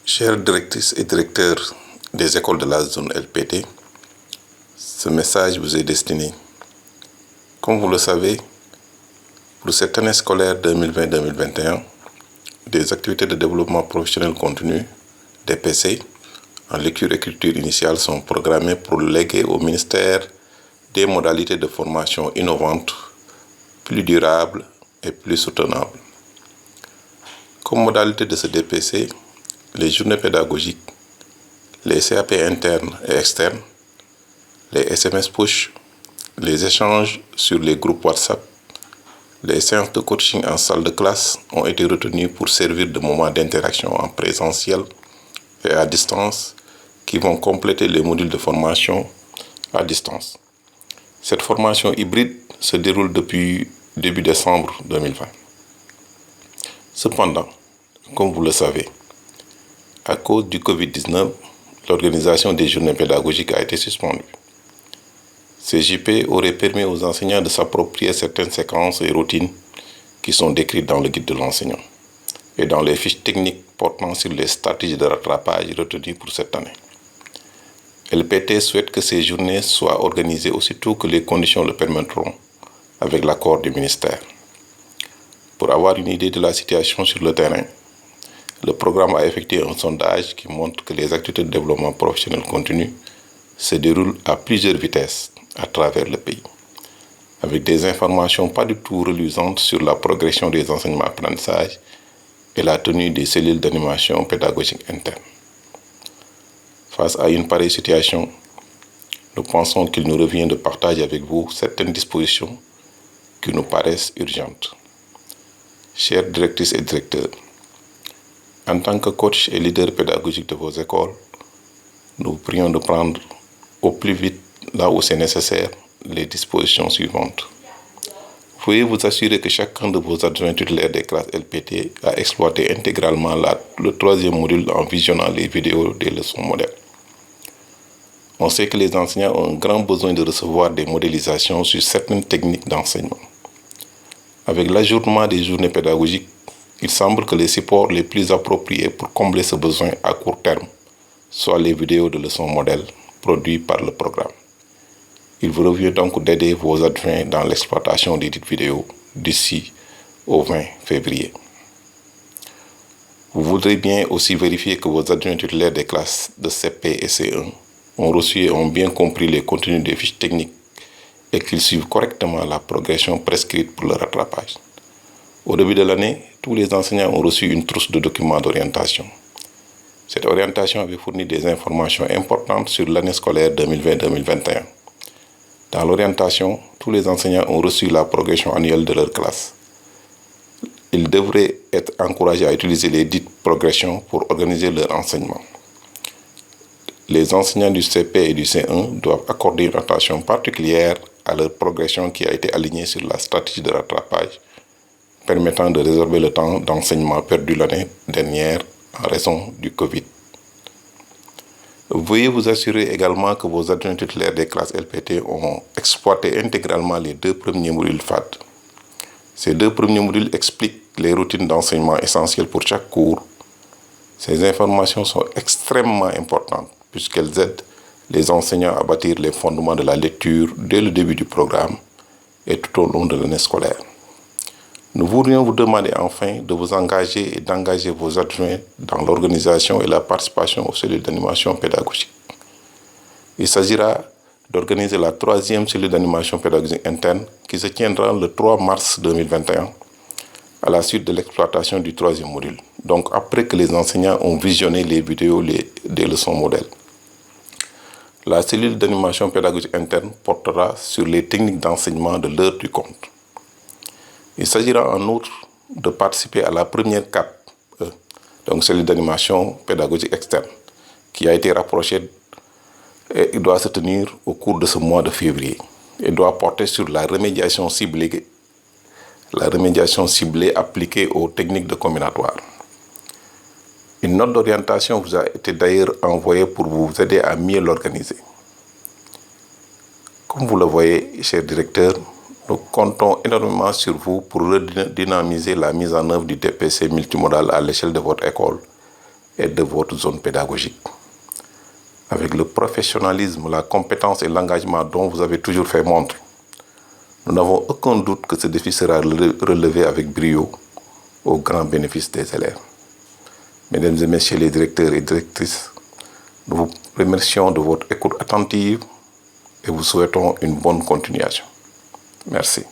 Chères directrices et directeurs des écoles de la zone LPT, ce message vous est destiné. Comme vous le savez, pour cette année scolaire 2020-2021, des activités de développement professionnel continu, DPC, en lecture-écriture initiale sont programmées pour léguer au ministère des modalités de formation innovantes, plus durables et plus soutenables. Comme modalité de ce DPC, les journées pédagogiques, les CAP internes et externes, les SMS push, les échanges sur les groupes WhatsApp, les séances de coaching en salle de classe ont été retenues pour servir de moments d'interaction en présentiel et à distance qui vont compléter les modules de formation à distance. Cette formation hybride se déroule depuis début décembre 2020. Cependant, comme vous le savez, à cause du Covid-19, l'organisation des journées pédagogiques a été suspendue. Ces JP auraient permis aux enseignants de s'approprier certaines séquences et routines qui sont décrites dans le guide de l'enseignant et dans les fiches techniques portant sur les stratégies de rattrapage retenues pour cette année. LPT souhaite que ces journées soient organisées aussitôt que les conditions le permettront, avec l'accord du ministère. Pour avoir une idée de la situation sur le terrain, le programme a effectué un sondage qui montre que les activités de développement professionnel continu se déroulent à plusieurs vitesses à travers le pays, avec des informations pas du tout reluisantes sur la progression des enseignements-apprentissages et la tenue des cellules d'animation pédagogique interne. Face à une pareille situation, nous pensons qu'il nous revient de partager avec vous certaines dispositions qui nous paraissent urgentes. Chères directrices et directeurs, en tant que coach et leader pédagogique de vos écoles, nous vous prions de prendre au plus vite, là où c'est nécessaire, les dispositions suivantes. Veuillez vous assurer que chacun de vos adjoints titulaires des classes LPT a exploité intégralement le troisième module en visionnant les vidéos des leçons modèles. On sait que les enseignants ont un grand besoin de recevoir des modélisations sur certaines techniques d'enseignement. Avec l'ajournement des journées pédagogiques, il semble que les supports les plus appropriés pour combler ce besoin à court terme soient les vidéos de leçons modèles produites par le programme. Il vous revient donc d'aider vos adjoints dans l'exploitation des dites vidéos d'ici au 20 février. Vous voudrez bien aussi vérifier que vos adjoints titulaires des classes de CP et C1 ont reçu et ont bien compris les contenus des fiches techniques et qu'ils suivent correctement la progression prescrite pour le rattrapage. Au début de l'année, tous les enseignants ont reçu une trousse de documents d'orientation. Cette orientation avait fourni des informations importantes sur l'année scolaire 2020-2021. Dans l'orientation, tous les enseignants ont reçu la progression annuelle de leur classe. Ils devraient être encouragés à utiliser les dites progressions pour organiser leur enseignement. Les enseignants du CP et du C1 doivent accorder une attention particulière à leur progression qui a été alignée sur la stratégie de rattrapage, permettant de résorber le temps d'enseignement perdu l'année dernière en raison du Covid. Veuillez vous assurer également que vos adjoints titulaires des classes LPT ont exploité intégralement les 2 premiers modules FAD. Ces 2 premiers modules expliquent les routines d'enseignement essentielles pour chaque cours. Ces informations sont extrêmement importantes puisqu'elles aident les enseignants à bâtir les fondements de la lecture dès le début du programme et tout au long de l'année scolaire. Nous voudrions vous demander enfin de vous engager et d'engager vos adjoints dans l'organisation et la participation aux cellules d'animation pédagogique. Il s'agira d'organiser la 3e cellule d'animation pédagogique interne qui se tiendra le 3 mars 2021 à la suite de l'exploitation du 3e module, donc après que les enseignants ont visionné les vidéos des leçons modèles. La cellule d'animation pédagogique interne portera sur les techniques d'enseignement de l'heure du compte. Il s'agira en outre de participer à la première CAP, donc cellule d'animation pédagogique externe, qui a été rapprochée et doit se tenir au cours de ce mois de février et doit porter sur la remédiation ciblée appliquée aux techniques de combinatoire. Une note d'orientation vous a été d'ailleurs envoyée pour vous aider à mieux l'organiser. Comme vous le voyez, chers directeurs, nous comptons énormément sur vous pour redynamiser la mise en œuvre du DPC multimodal à l'échelle de votre école et de votre zone pédagogique. Avec le professionnalisme, la compétence et l'engagement dont vous avez toujours fait montre, nous n'avons aucun doute que ce défi sera relevé avec brio au grand bénéfice des élèves. Mesdames et messieurs les directeurs et directrices, nous vous remercions de votre écoute attentive et vous souhaitons une bonne continuation. Merci.